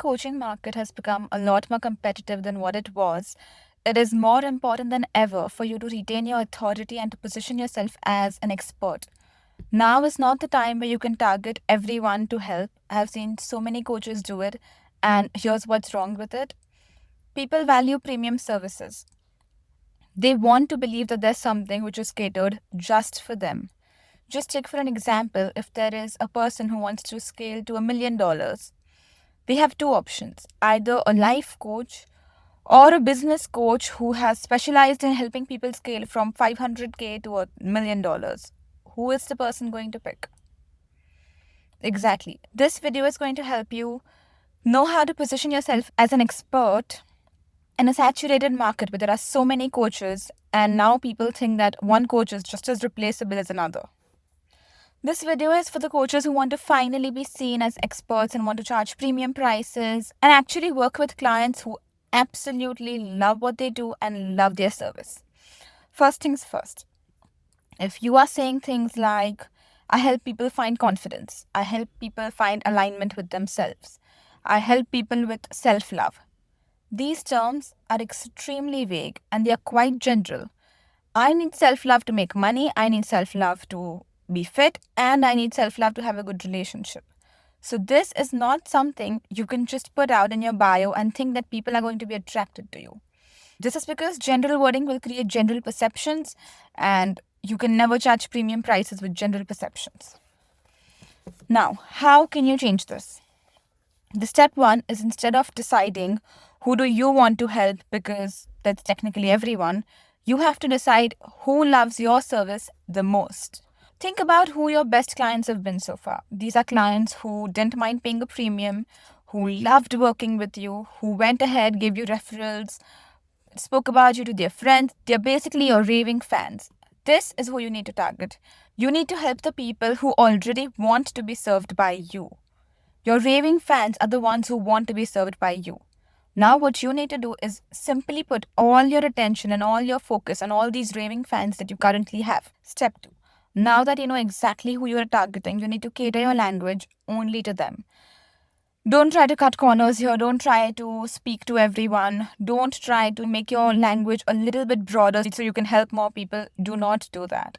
coaching market has become a lot more competitive than what it was, it is more important than ever for you to retain your authority and to position yourself as an expert. Now is not the time where you can target everyone to help. I have seen so many coaches do it, and here's what's wrong with it. People value premium services. They want to believe that there's something which is catered just for them. Just take for an example, if there is a person who wants to scale to $1 million, they have two options, either a life coach or a business coach who has specialized in helping people scale from 500K to $1 million. Who is the person going to pick? Exactly. This video is going to help you know how to position yourself as an expert in a saturated market where there are so many coaches, and now people think that one coach is just as replaceable as another. This video is for the coaches who want to finally be seen as experts and want to charge premium prices and actually work with clients who absolutely love what they do and love their service. First things first, if you are saying things like, I help people find confidence, I help people find alignment with themselves, I help people with self love, these terms are extremely vague and they are quite general. I need self love to make money, I need self love to be fit, and I need self love to have a good relationship. So, this is not something you can just put out in your bio and think that people are going to be attracted to you. This is because general wording will create general perceptions, and you can never charge premium prices with general perceptions. Now, how can you change this? The step one is, instead of deciding who do you want to help, because that's technically everyone, you have to decide who loves your service the most. Think about who your best clients have been so far. These are clients who didn't mind paying a premium, who loved working with you, who went ahead, gave you referrals, spoke about you to their friends. They're basically your raving fans. This is who you need to target. You need to help the people who already want to be served by you. Your raving fans are the ones who want to be served by you. Now, what you need to do is simply put all your attention and all your focus on all these raving fans that you currently have. Step two. Now that you know exactly who you are targeting, you need to cater your language only to them. Don't try to cut corners here. Don't try to speak to everyone. Don't try to make your language a little bit broader so you can help more people. Do not do that.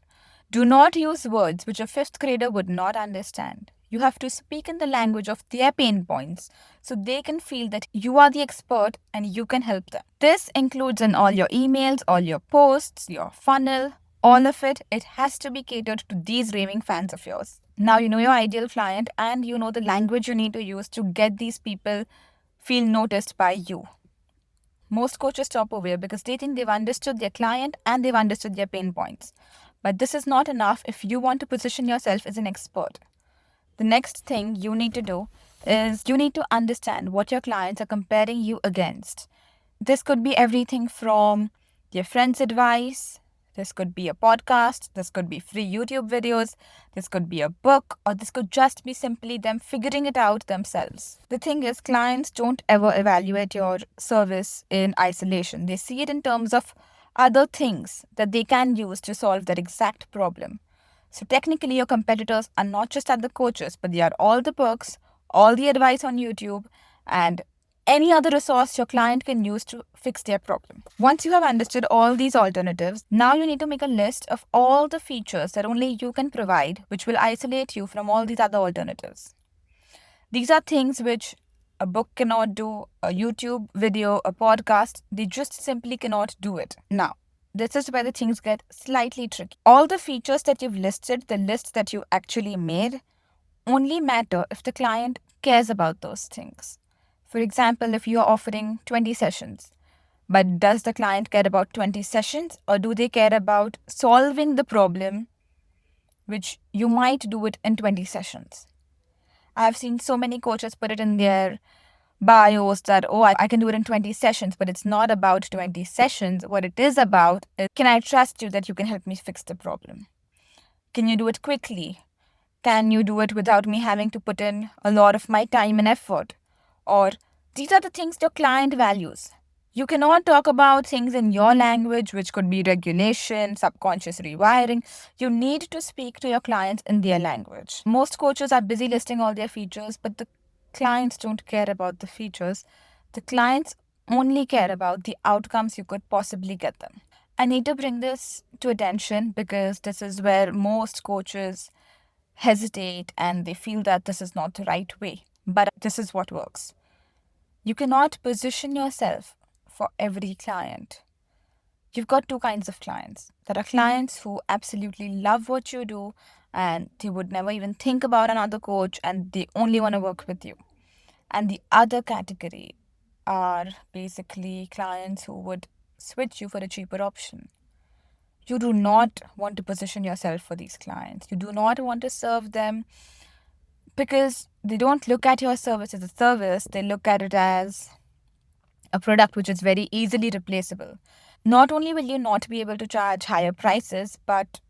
Do not use words which a fifth grader would not understand. You have to speak in the language of their pain points so they can feel that you are the expert and you can help them. This includes in all your emails, all your posts, your funnel, all of it. It has to be catered to these raving fans of yours. Now you know your ideal client and you know the language you need to use to get these people feel noticed by you. Most coaches stop over here because they think they've understood their client and they've understood their pain points. But this is not enough if you want to position yourself as an expert. The next thing you need to do is you need to understand what your clients are comparing you against. This could be everything from their friends' advice, this could be a podcast, this could be free YouTube videos, this could be a book, or this could just be simply them figuring it out themselves. The thing is, clients don't ever evaluate your service in isolation. They see it in terms of other things that they can use to solve that exact problem. So technically, your competitors are not just other coaches, but they are all the books, all the advice on YouTube, and any other resource your client can use to fix their problem. Once you have understood all these alternatives, now you need to make a list of all the features that only you can provide, which will isolate you from all these other alternatives. These are things which a book cannot do, a YouTube video, a podcast, they just simply cannot do it. Now, this is where the things get slightly tricky. All the features that you've listed, the list that you actually made, only matter if the client cares about those things. For example, if you are offering 20 sessions, but does the client care about 20 sessions, or do they care about solving the problem which you might do it in 20 sessions? I've seen so many coaches put it in their bios that, oh, I can do it in 20 sessions, but it's not about 20 sessions. What it is about is, can I trust you that you can help me fix the problem? Can you do it quickly? Can you do it without me having to put in a lot of my time and effort? Or these are the things your client values. You cannot talk about things in your language, which could be regulation, subconscious rewiring. You need to speak to your clients in their language. Most coaches are busy listing all their features, but the clients don't care about the features. The clients only care about the outcomes you could possibly get them. I need to bring this to attention because this is where most coaches hesitate and they feel that this is not the right way. But this is what works. You cannot position yourself for every client. You've got two kinds of clients. There are clients who absolutely love what you do and they would never even think about another coach and they only want to work with you. And the other category are basically clients who would switch you for a cheaper option. You do not want to position yourself for these clients. You do not want to serve them because they don't look at your service as a service, they look at it as a product which is very easily replaceable. Not only will you not be able to charge higher prices, but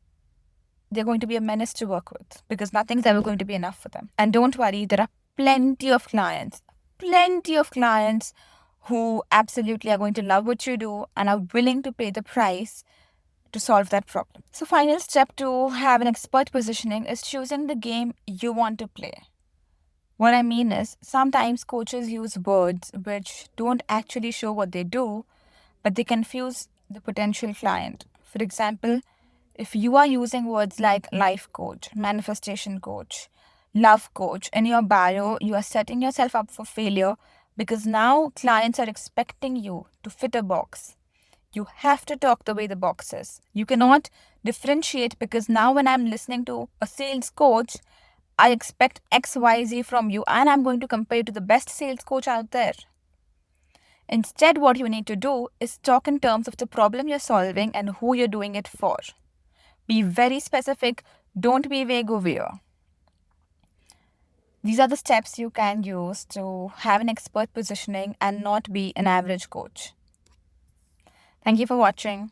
they're going to be a menace to work with because nothing's ever going to be enough for them. And don't worry, there are plenty of clients who absolutely are going to love what you do and are willing to pay the price to solve that problem. So, final step to have an expert positioning is choosing the game you want to play. What I mean is, sometimes coaches use words which don't actually show what they do, but they confuse the potential client. For example, if you are using words like life coach, manifestation coach, love coach in your bio, you are setting yourself up for failure because now clients are expecting you to fit a box. You have to talk the way the box is. You cannot differentiate because now when I'm listening to a sales coach, I expect XYZ from you and I'm going to compare you to the best sales coach out there. Instead, what you need to do is talk in terms of the problem you're solving and who you're doing it for. Be very specific, don't be vague or weird. These are the steps you can use to have an expert positioning and not be an average coach. Thank you for watching.